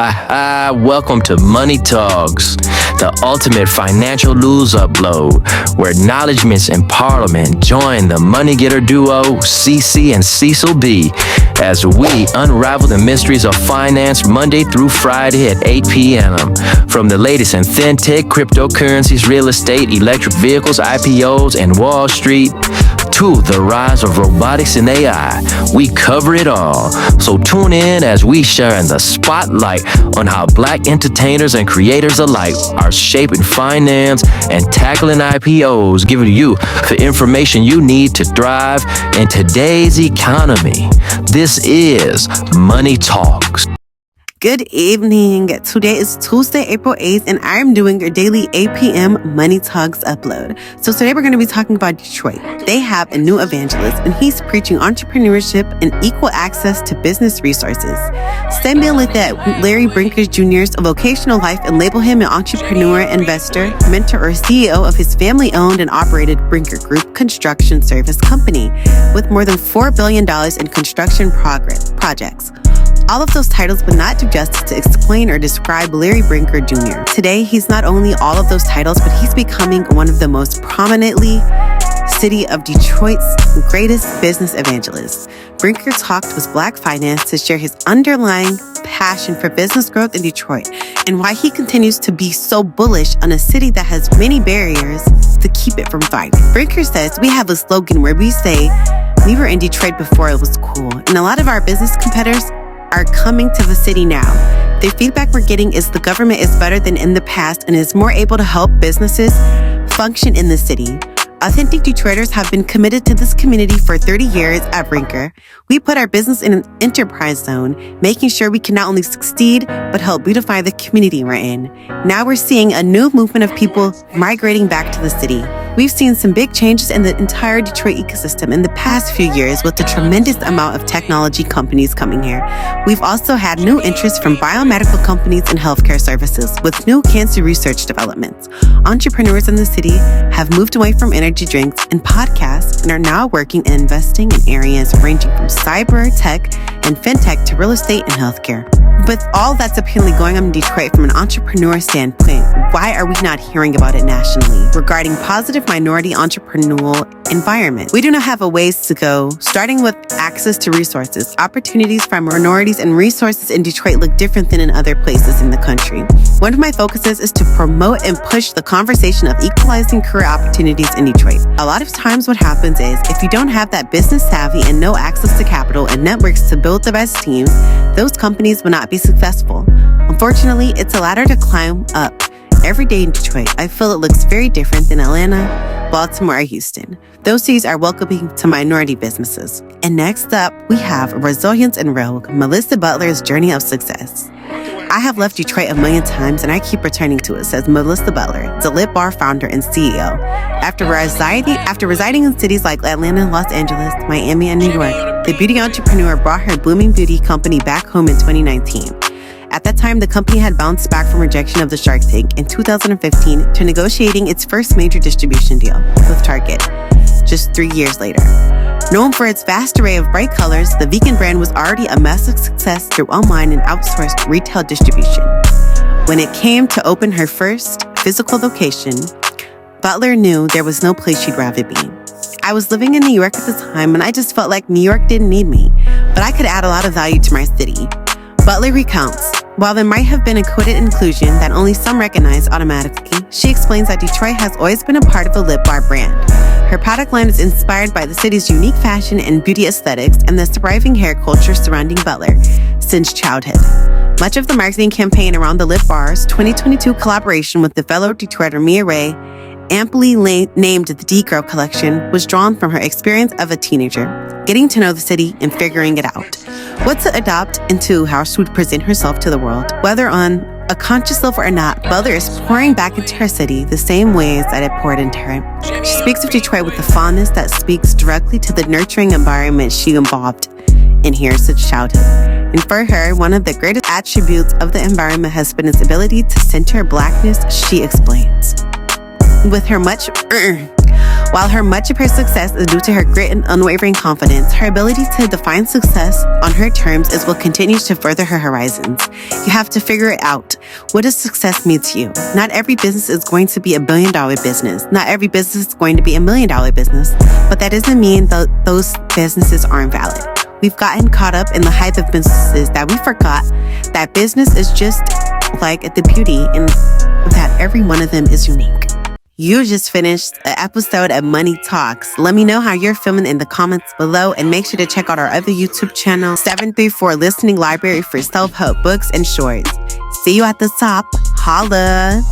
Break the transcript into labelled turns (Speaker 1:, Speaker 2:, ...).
Speaker 1: Welcome to Money Talks, the ultimate financial news upload, where knowledge meets in Parliament join the money getter duo, CC and Cecil B, as we unravel the mysteries of finance Monday through Friday at 8 p.m. From the latest in fintech, cryptocurrencies, real estate, electric vehicles, IPOs, and Wall Street, to the rise of robotics and AI, we cover it all. So tune in as we shine the spotlight on how Black entertainers and creators alike are shaping finance and tackling IPOs, giving you the information you need to thrive in today's economy. This is Money Talks.
Speaker 2: Good evening. Today is Tuesday, April 8th, and I'm doing your daily 8 p.m. Money Talks upload. So today we're going to be talking about Detroit. They have a new evangelist, and he's preaching entrepreneurship and equal access to business resources. Send Bill with that Larry Brinker Jr.'s vocational life and label him an entrepreneur, investor, mentor, or CEO of his family-owned and operated Brinker Group construction service company with more than $4 billion in construction projects. All of those titles would not do justice to explain or describe Larry Brinker Jr. Today, he's not only all of those titles, but he's becoming one of the most prominently city of Detroit's greatest business evangelists. Brinker talked with Black Finance to share his underlying passion for business growth in Detroit and why he continues to be so bullish on a city that has many barriers to keep it from thriving. Brinker says, "We have a slogan where we say, we were in Detroit before it was cool, and a lot of our business competitors are coming to the city now. The feedback we're getting is the government is better than in the past and is more able to help businesses function in the city. Authentic Detroiters have been committed to this community for 30 years at Brinker. We put our business in an enterprise zone, making sure we can not only succeed, but help beautify the community we're in. Now we're seeing a new movement of people migrating back to the city. We've seen some big changes in the entire Detroit ecosystem in the past few years with the tremendous amount of technology companies coming here. We've also had new interest from biomedical companies and healthcare services with new cancer research developments. Entrepreneurs in the city have moved away from energy drinks and podcasts and are now working and investing in areas ranging from cyber, tech, and fintech to real estate and healthcare." With all that's apparently going on in Detroit from an entrepreneur standpoint, why are we not hearing about it nationally? Regarding positive minority entrepreneurial environment, we do not have a ways to go, starting with access to resources. Opportunities for minorities and resources in Detroit look different than in other places in the country. One of my focuses is to promote and push the conversation of equalizing career opportunities in Detroit. A lot of times what happens is, if you don't have that business savvy and no access to capital and networks to build the best teams, those companies will not be successful. Unfortunately, it's a ladder to climb up. Every day in Detroit, I feel it looks very different than Atlanta, Baltimore, or Houston. Those cities are welcoming to minority businesses. And next up, we have Resilience and Rogue, Melissa Butler's journey of success. "I have left Detroit a million times and I keep returning to it," says Melissa Butler, the Lit Bar founder and CEO. After residing in cities like Atlanta, Los Angeles, Miami, and New York, the beauty entrepreneur brought her booming beauty company back home in 2019. At that time, the company had bounced back from rejection of the Shark Tank in 2015 to negotiating its first major distribution deal with Target just 3 years later. Known for its vast array of bright colors, the vegan brand was already a massive success through online and outsourced retail distribution. When it came to open her first physical location, Butler knew there was no place she'd rather be. "I was living in New York at the time and I just felt like New York didn't need me, but I could add a lot of value to my city." Butler recounts, while there might have been a coded inclusion that only some recognize automatically, she explains that Detroit has always been a part of the Lit Bar brand. Her product line is inspired by the city's unique fashion and beauty aesthetics and the thriving hair culture surrounding Butler since childhood. Much of the marketing campaign around the Lit Bar's 2022 collaboration with the fellow Detroiter Mia Ray, amply named the D-Girl collection, was drawn from her experience of a teenager, getting to know the city and figuring it out. What to adopt into how she would present herself to the world. Whether on a conscious level or not, Butler is pouring back into her city the same ways that it poured into her. She speaks of Detroit with a fondness that speaks directly to the nurturing environment she evolved in here since childhood. And for her, one of the greatest attributes of the environment has been its ability to center Blackness, she explains. With her much While much of her success is due to her grit and unwavering confidence, her ability to define success on her terms is what continues to further her horizons. You have to figure it out. What does success mean to you? Not every business is going to be $1 billion business. Not every business is going to be $1 million business. But that doesn't mean that those businesses aren't valid. We've gotten caught up in the hype of businesses that we forgot that business is just like the beauty and that every one of them is unique. You just finished an episode of Money Talks. Let me know how you're feeling in the comments below, and make sure to check out our other YouTube channel, 734 Listening Library for self-help books and shorts. See you at the top. Holla!